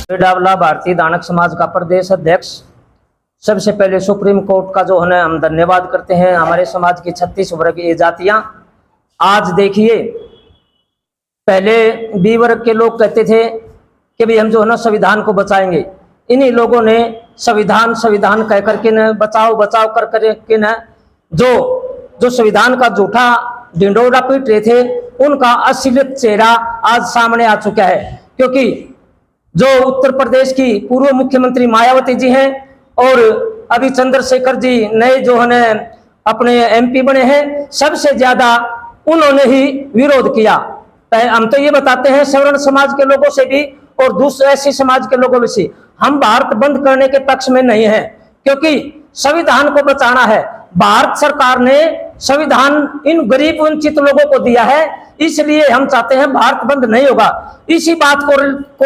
डावला भारतीय दानक समाज का प्रदेश अध्यक्ष। सबसे पहले सुप्रीम कोर्ट का जो है हम धन्यवाद करते हैं। हमारे समाज की 36 वर्गीय जातियां आज देखिए, पहले बी वर्ग के लोग कहते थे कि भाई हम जो है ना संविधान को बचाएंगे। इन्हीं लोगों ने संविधान संविधान कह करके न बचाओ बचाओ कर करके न जो संविधान का झूठा ढिंडोरा पीट रहे थे, उनका असलियत चेहरा आज सामने आ चुका है। क्योंकि जो उत्तर प्रदेश की पूर्व मुख्यमंत्री मायावती जी हैं और अभी चंद्रशेखर जी नए जो है अपने एमपी बने हैं, सबसे ज्यादा उन्होंने ही विरोध किया। हम तो ये बताते हैं सवर्ण समाज के लोगों से भी और दूसरे ऐसे समाज के लोगों में से, हम भारत बंद करने के पक्ष में नहीं है, क्योंकि संविधान को बचाना है। भारत सरकार ने संविधान इन गरीब वंचित लोगों को दिया है, इसलिए हम चाहते हैं भारत बंद नहीं होगा। इसी बात को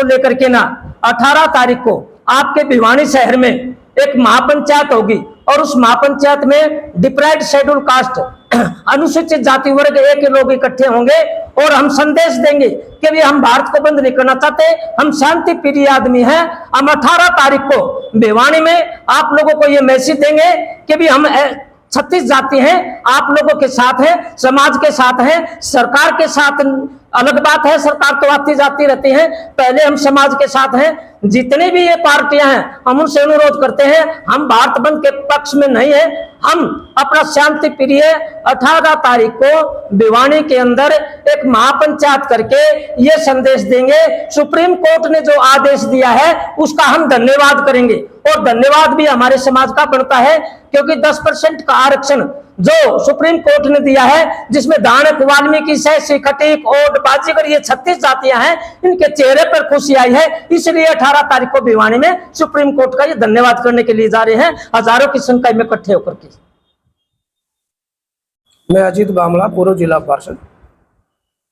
लेकर के ना 18 तारीख को आपके भिवानी शहर में एक महापंचायत होगी और उस महापंचायत में डिप्राइव्ड शेड्यूल कास्ट अनुसूचित जाति वर्ग ए के लोग इकट्ठे होंगे और हम संदेश देंगे कि भी हम भारत को बंद नहीं करना चाहते, हम शांति प्रिय आदमी हैं। हम 18 तारीख को भिवानी में आप लोगों को ये मैसेज देंगे कि भी हम 36 जाति हैं, आप लोगों के साथ हैं, समाज के साथ हैं, सरकार के साथ अलग बात है, सरकार तो आती जाती रहती है, पहले हम समाज के साथ हैं। जितनी भी ये पार्टियां हैं, हम उनसे अनुरोध करते हैं, हम भारत बंद के पक्ष में नहीं है। हम अपना शांति प्रिय 18 तारीख को भिवानी के अंदर एक महापंचायत करके ये संदेश देंगे। सुप्रीम कोर्ट ने जो आदेश दिया है उसका हम धन्यवाद करेंगे और धन्यवाद भी हमारे समाज का बनता है, क्योंकि 10% का आरक्षण जो सुप्रीम कोर्ट ने दिया है, जिसमें दानक, वाल्मीकि, सहसी, खटीक, ओट, बाजीगर ये 36 जातियां हैं, इनके चेहरे पर खुशी आई है। इसलिए 18 तारीख को भिवानी में सुप्रीम कोर्ट का ये धन्यवाद करने के लिए जा रहे हैं, हजारों की संख्या में इकट्ठे होकर के। मैं अजीत बामला, पूर्व जिला पार्षद,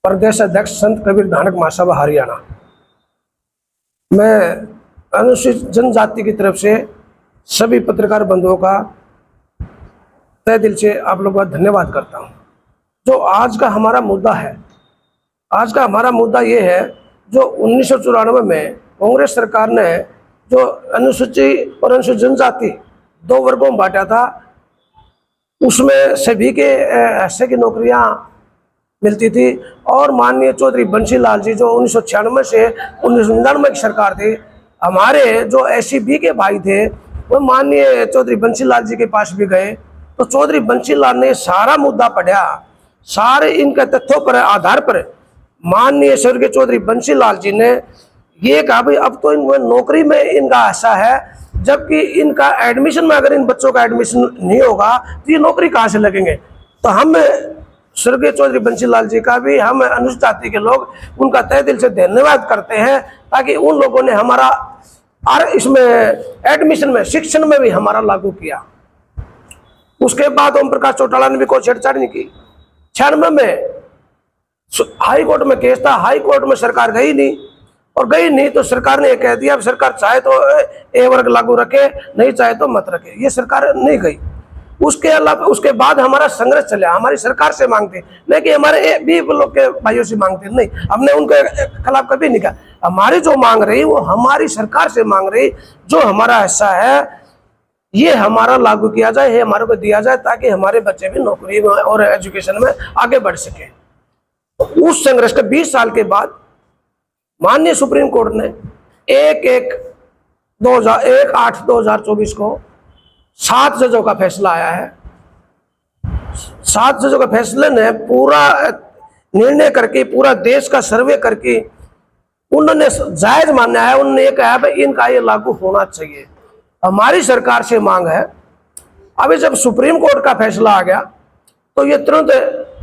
प्रदेश अध्यक्ष संत कबीर धानक महासभा हरियाणा। मैं अनुसूचित जनजाति की तरफ से सभी पत्रकार बंधुओं का तहे दिल से आप लोगों का धन्यवाद करता हूं। जो आज का हमारा मुद्दा है, आज का हमारा मुद्दा ये है, जो 1994 में कांग्रेस सरकार ने जो अनुसूचित और अनुसूचित जनजाति 2 वर्गों में बांटा था, उसमें सभी के हिस्से की नौकरियां मिलती थी। और माननीय चौधरी बंसी लाल जी जो 1996 से 1999 की सरकार थी, हमारे जो SC/B के भाई थे वो माननीय चौधरी बंसी लाल जी के पास भी गए, तो चौधरी बंसी लाल ने सारा मुद्दा पढ़ा, सारे इनके तथ्यों पर आधार पर माननीय स्वर्गीय चौधरी बंसी लाल जी ने ये कहा भाई अब तो इन नौकरी में इनका हिस्सा है, जबकि इनका एडमिशन में अगर इन बच्चों का एडमिशन नहीं होगा तो ये नौकरी कहाँ से लगेंगे। तो हम स्वर्गीय चौधरी बंसी लाल जी का भी, हम अनुसूचित जाति के लोग उनका तहे दिल से धन्यवाद करते हैं, ताकि उन लोगों ने हमारा और इसमें एडमिशन में, शिक्षण में भी हमारा लागू किया। उसके बाद ओम प्रकाश चौटाला ने भी कोई छेड़छाड़ नहीं की। 96 में हाई कोर्ट में केस था, हाई कोर्ट में सरकार गई नहीं, और गई नहीं तो सरकार ने यह कह दिया सरकार चाहे तो ए वर्ग लागू रखे, नहीं चाहे तो मत रखे, ये सरकार नहीं गई। उसके अलावा उसके बाद हमारा संघर्ष चला, हमारी सरकार से मांगते, नहीं कि हमारे बी लोग के भाइयों से मांगते, नहीं, हमने उनके खिलाफ कभी नहीं कहा। हमारी जो मांग रही वो हमारी सरकार से मांग रही, जो हमारा हिस्सा है ये हमारा लागू किया जाए, ये हमारे को दिया जाए, ताकि हमारे बच्चे भी नौकरी में और एजुकेशन में आगे बढ़ सके। उस संघर्ष के 20 साल के बाद माननीय सुप्रीम कोर्ट ने 1/8/2024 को 7 जजों का फैसला आया है। 7 जजों का फैसले ने पूरा निर्णय करके, पूरा देश का सर्वे करके उन्होंने जायज माना है। उन्होंने ये कहा है इनका ये लागू होना चाहिए। हमारी सरकार से मांग है, अभी जब सुप्रीम कोर्ट का फैसला आ गया तो ये तुरंत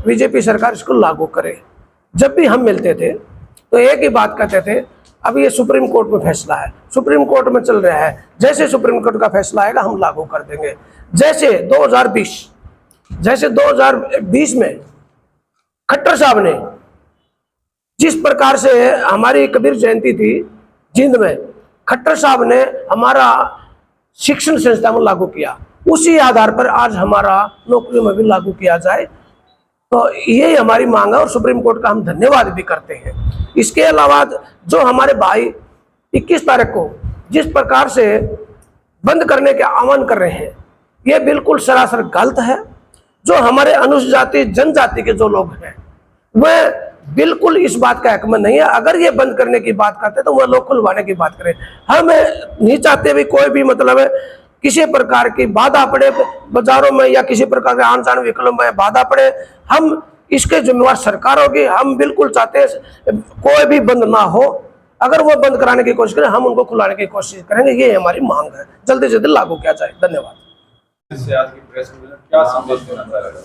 बीजेपी सरकार इसको लागू करे। जब भी हम मिलते थे तो एक ही बात कहते थे, अभी ये सुप्रीम कोर्ट में फैसला है, सुप्रीम कोर्ट में चल रहा है, जैसे सुप्रीम कोर्ट का फैसला आएगा हम लागू कर देंगे। जैसे 2020 में खट्टर साहब ने जिस प्रकार से हमारी कबीर जयंती थी जिंद में, खट्टर साहब ने हमारा शिक्षण संस्था में लागू किया, उसी आधार पर आज हमारा नौकरी में भी लागू किया जाए। तो ये हमारी मांग है और सुप्रीम कोर्ट का हम धन्यवाद भी करते हैं। इसके अलावा जो हमारे भाई 21 तारीख को जिस प्रकार से बंद करने के आह्वान कर रहे हैं, ये बिल्कुल सरासर गलत है। जो हमारे अनुसूचित जाति जनजाति के जो लोग हैं वह बिल्कुल इस बात का हक में नहीं है। अगर ये बंद करने की बात करते तो वह लोग खुलवाने की बात करें। हम नहीं चाहते भी कोई भी मतलब किसी प्रकार की बाधा पड़े बाजारों में या किसी प्रकार के आन जान व्हीकलों में बाधा पड़े। हम इसके जिम्मेवार सरकार होगी। हम बिल्कुल चाहते हैं कोई भी बंद ना हो। अगर वो बंद कराने की कोशिश करें हम उनको खुलाने की कोशिश करेंगे। ये हमारी मांग है, जल्दी से जल्दी लागू किया जाए। धन्यवाद। आज की प्रेस में क्या संदेश देना चाह रहे हैं?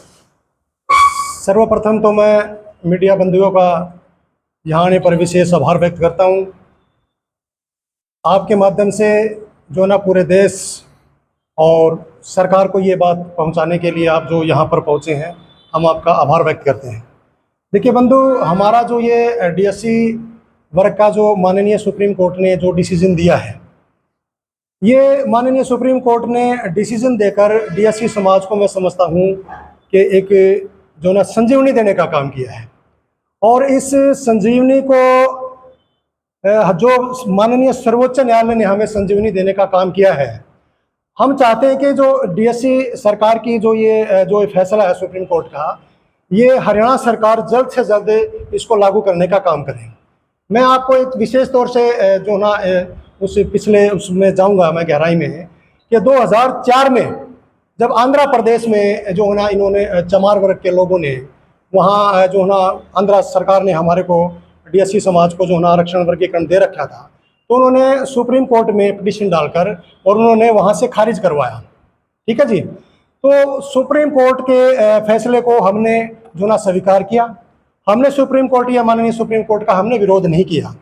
सर्वप्रथम तो मैं मीडिया बंधुओं का यहाँ आने पर विशेष आभार व्यक्त करता हूँ। आपके माध्यम से जो ना पूरे देश और सरकार को ये बात पहुँचाने के लिए आप जो यहाँ पर पहुँचे हैं, हम आपका आभार व्यक्त करते हैं। देखिए बंधु, हमारा जो ये डीएससी वर्ग का जो माननीय सुप्रीम कोर्ट ने जो डिसीजन दिया है, ये माननीय सुप्रीम कोर्ट ने डिसीजन देकर डीएससी समाज को मैं समझता हूँ कि एक जो ना संजीवनी देने का काम किया है। और इस संजीवनी को जो माननीय सर्वोच्च न्यायालय ने हमें संजीवनी देने का काम किया है, हम चाहते हैं कि जो डीएससी सरकार की जो फैसला है सुप्रीम कोर्ट का, ये हरियाणा सरकार जल्द से जल्द इसको लागू करने का काम करें। मैं आपको एक विशेष तौर से जो ना उस पिछले उसमें जाऊंगा मैं गहराई में कि 2004 में जब आंध्र प्रदेश में जो ना इन्होंने चमार वर्ग के लोगों ने वहाँ जो ना आंध्र सरकार ने हमारे को डीएससी समाज को जो ना आरक्षण वर्गीकरण दे रखा था, तो उन्होंने सुप्रीम कोर्ट में पिटीशन डालकर और उन्होंने वहाँ से खारिज करवाया। ठीक है जी। तो सुप्रीम कोर्ट के फैसले को हमने जो ना स्वीकार किया। हमने सुप्रीम कोर्ट या माननीय सुप्रीम कोर्ट का हमने विरोध नहीं किया।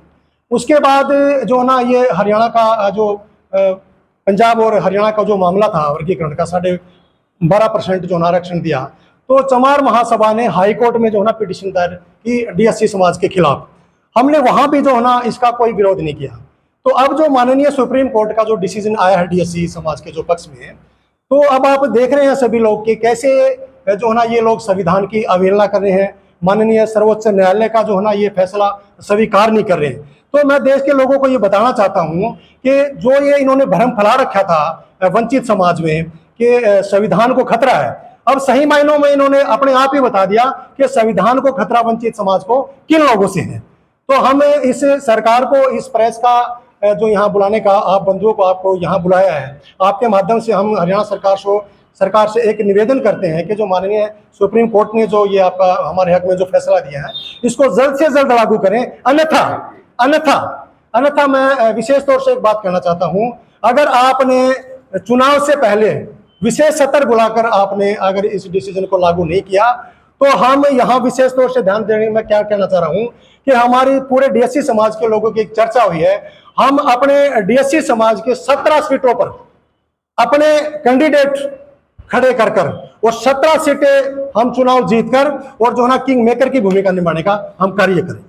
उसके बाद जो ना ये हरियाणा का जो पंजाब और हरियाणा का जो मामला था वर्गीकरण का 12.5% जो आरक्षण दिया, तो चमार महासभा ने हाई कोर्ट में जो है ना पिटीशन दायर की डीएससी समाज के खिलाफ। हमने वहां भी जो है ना इसका कोई विरोध नहीं किया। तो अब जो माननीय सुप्रीम कोर्ट का जो डिसीजन आया है डीएससी समाज के जो पक्ष में, तो अब आप देख रहे हैं सभी लोग कि कैसे जो है ना ये लोग संविधान की अवहेलना कर रहे हैं, माननीय सर्वोच्च न्यायालय का जो है ना ये फैसला स्वीकार नहीं कर रहे हैं। तो मैं देश के लोगों को ये बताना चाहता हूँ कि जो ये इन्होंने भ्रम फैला रखा था वंचित समाज में कि संविधान को खतरा है, अब सही मायनों में इन्होंने अपने आप ही बता दिया कि संविधान को खतरा वंचित समाज को किन लोगों से है। तो हम इस सरकार को, इस प्रेस का जो यहाँ बुलाने का, आप बंधुओं को आपको यहाँ बुलाया है, आपके माध्यम से हम हरियाणा सरकार से एक निवेदन करते हैं कि जो माननीय सुप्रीम कोर्ट ने जो ये आपका हमारे हक में जो फैसला दिया है, इसको जल्द से जल्द लागू करें। अन्यथा मैं विशेष तौर से एक बात कहना चाहता हूं, अगर आपने चुनाव से पहले विशेष सत्र बुलाकर आपने अगर इस डिसीजन को लागू नहीं किया, तो हम यहाँ विशेष तौर से ध्यान देने में क्या कहना चाह रहा हूं कि हमारी पूरे डीएससी समाज के लोगों की एक चर्चा हुई है। हम अपने डीएससी समाज के 17 सीटों पर अपने कैंडिडेट खड़े कर और 17 सीटें हम चुनाव जीतकर और जो है ना किंग मेकर की भूमिका निभाने का हम कार्य करें।